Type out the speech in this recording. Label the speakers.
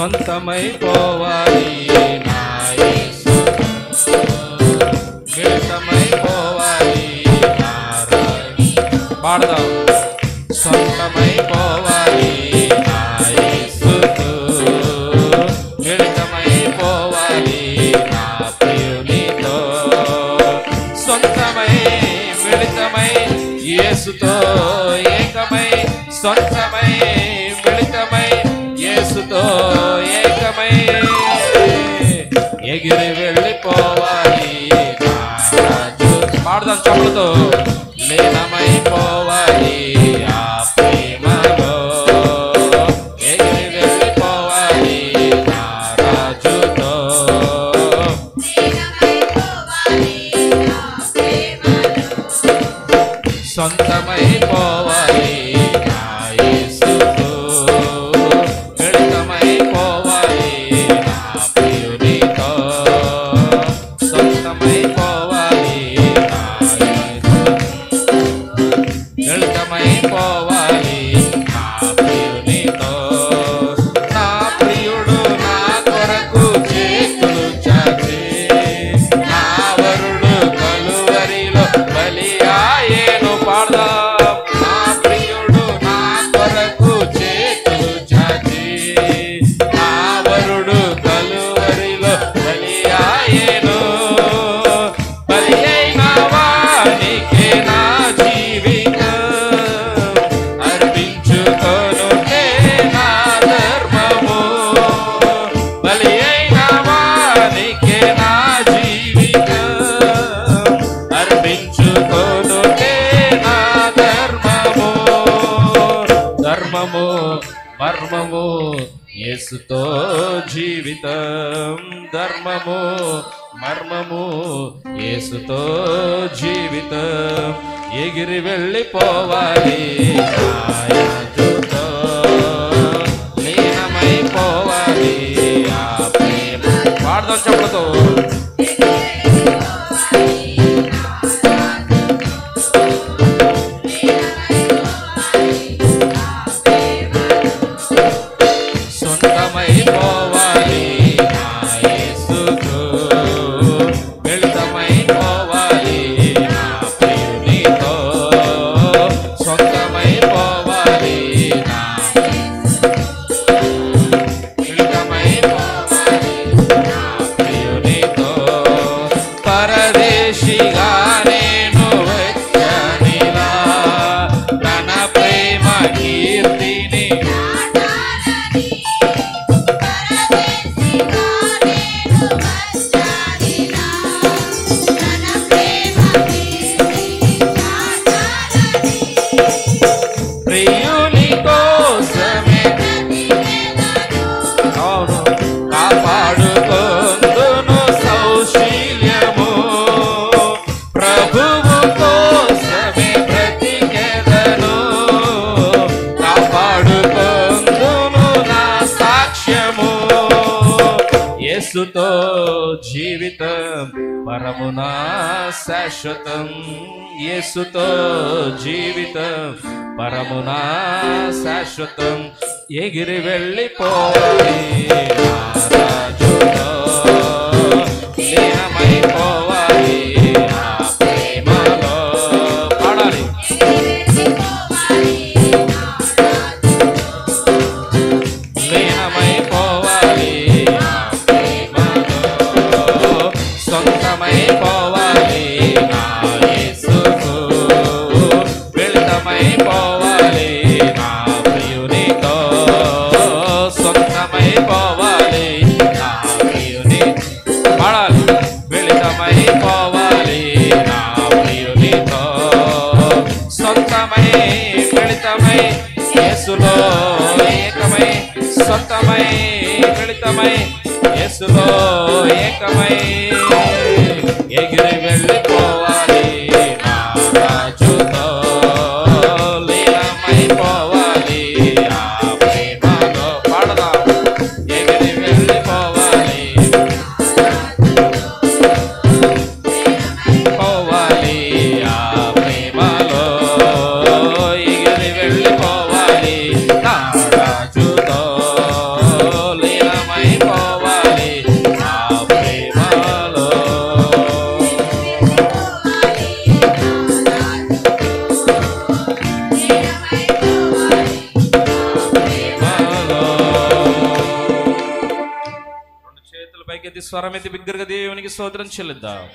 Speaker 1: సొంతమైపోవాలి నా యేసుతో మిళితమైపోవాలి నా రాజు. పాడదాం. సొంతమైపోవాలి నా యేసుతో మిళితమైపోవాలి నా ప్రియునితో. సొంతమై మిళితమై యేసుతో ఏకమై సొంతమై మిళితమై యేసుతో ఏకమై ఎగిరి వెళ్ళిపోవాలి నా రాజు. పాడదాం చప్పులతో. లీనమైపోవాలి ఆ ప్రేమలో ఎగిరి వెళ్ళిపోవాలి నా రాజుతో. సొంతమైపోవాలి నా యేసుతో మిళితమైపోవాలి నా ప్రియునితో. సొంతమైపోవాలి నా మిళితమైపోవాలి నా ప్రియునితో. నా ప్రియుడు నా కొరకు చేతులు చాచి నా వరుడు కలువరిలో బలి ఆయెను. పాడదాం. నా ప్రియుడు నా కొరకు చేతులు చాచి నా వరుడు కలువరిలో బలి ఆయెను. బలి అయిన వానికే నా జీవితం అర్పించుకొనుటే నా ధర్మము. బలి అయిన వానికే నా జీవితం అర్పించుకొనుటే నా ధర్మము. ధర్మము మర్మము యేసుతో జీవితం. ధర్మము మర్మము యేసుతో జీవితం. ఎగిరి వెళ్ళిపోవాలి నా యేసుతో లీనమైపోవాలి ఆ ప్రేమ. పాడదాం చప్పులతో. సొంతమైపోవాలి నా యేసుతో మిళితమైపోవాలి నా ప్రియునితో. సొంతమైపోవాలి నా మిళితమైపోవాలి నా ప్రియునితో. పరదేశిగా నేను వచ్చానిలా తన ప్రేమ కీర్తిని ప్రియుని కోసమే అవును కాపాడుకొందును సౌశీల్యము. ప్రభువు కోసమే బ్రతికెదను కాపాడుకొందును నా సాక్ష్యము. యేసుతో జీవితం పరమునా శాశ్వతం. యేసుతో జీవితం పరమునా శాశ్వతం. ఎగిరి వెళ్ళిపోవాలి నా రాజుతో లీనమైపోవాలి ఆ ప్రేమలో. పాడాలి. లీనమైపోవాలి ఆ ప్రేమలో. సొంతమైపోవాలి నా యేసుకు మిళితమైపోవాలి నా ప్రియునితో. సొంతమైపోవాలి నా ప్రియుని. పాడాలి. మిళితమైపోవాలి నా ప్రియునితో. సొంతమై మిళితమై యేసులో ఏకమై సొంతమై మిళితమై యేసులో ఏకమై ఎగిరి వెళ్ళిపోవాలి నా రాజుతో లీనమైపోవాలి ఆ ప్రేమలో. పాడదాం. ఎగిరి వెళ్ళిపోవాలి పోవాలి ఆ ప్రేమలో. ఎగిరి వెళ్ళిపోవాలి నా రాజుతో లీనమైపోవాలి చేతుల పైకెత్తి స్వరం ఎత్తి బిగ్గరగా దేవునికి స్తోత్రం చెల్లిద్దాం.